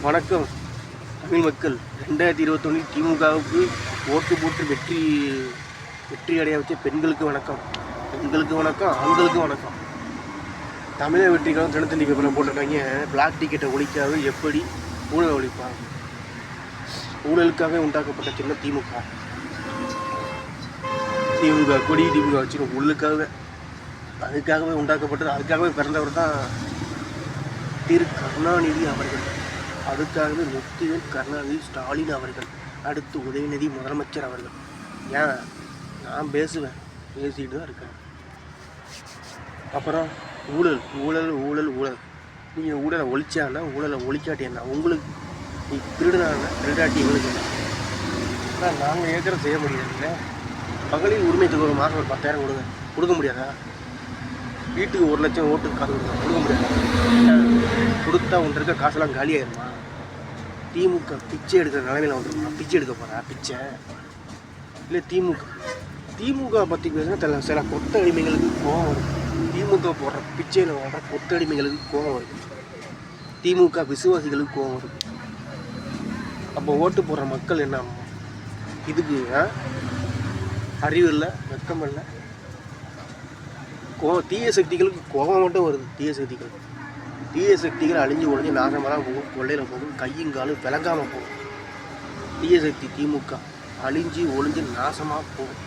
வணக்கம் தமிழ் மக்கள். 2021 திமுகவுக்கு ஓட்டு போட்டு வெற்றி அடைய வச்ச பெண்களுக்கு வணக்கம், ஆண்களுக்கு வணக்கம். தமிழக வெற்றிக்காக தினத்தந்தி பேப்பரில் போட்டிருக்காங்க, பிளாக் டிக்கெட்டை ஒழிக்காது எப்படி ஊழல் ஒழிப்பாங்க. ஊழலுக்காக உண்டாக்கப்பட்ட சின்ன திமுக கொடி திமுக வச்சு அதுக்காகவே உண்டாக்கப்பட்டது, அதுக்காகவே பிறந்தவர் தான் திரு கருணாநிதி அவர்கள். அதுக்காகவே முத்துவேல் கருணாநிதி ஸ்டாலின் அவர்கள், அடுத்து உதயநிதி முதலமைச்சர் அவர்கள். ஏன் நான் பேசிட்டு தான் இருக்கேன். அப்புறம் ஊழல் ஊழல் ஊழல் ஊழல் நீங்கள் ஊழலை ஒழிச்சான்னா, ஊழலை ஒழிக்காட்டி என்ன, உங்களுக்கு நீ திருடாட்டி எங்களுக்கு என்ன? ஆனால் நாங்கள் ஏற்கனவே செய்ய முடியாதுல்ல. மகளிர் உரிமை தொகை ஒரு மாதம் ஒரு 10,000 கொடுக்க முடியாதா? வீட்டுக்கு 1 லட்சம் ஓட்டுக்கு காசு கொடுக்க முடியாதா? கொடுத்தா ஒன்று இருக்க காசெல்லாம் காலியாயிருமா? திமுக பிச்சை எடுக்கிற நிலைமையில் வந்துருமா? பிச்சை எடுக்க போகிறா பிச்சை இல்லை? திமுக பற்றி பேசுனா சில கொத்த அடிமைகளுக்கு கோபம் வரும். திமுக போடுற பிச்சையில் வர கொத்த அடிமைகளுக்கு கோபம் வருது, திமுக விசுவாசிகளுக்கு கோபம் வருது. அப்போ ஓட்டு போடுற மக்கள் என்ன இதுக்கு அறிவு இல்லை, வெக்கம் இல்லை. தீய சக்திகளுக்கு கோபம் மட்டும் வருது. தீய சக்திகள் அழிஞ்சு ஒழிஞ்சு நாசமாக போகும், கொள்ளையில் போகும், கையும் காலும் விளங்காமல் போகும். தீய சக்தி திமுக அழிஞ்சு ஒழிஞ்சு நாசமாக போகும்.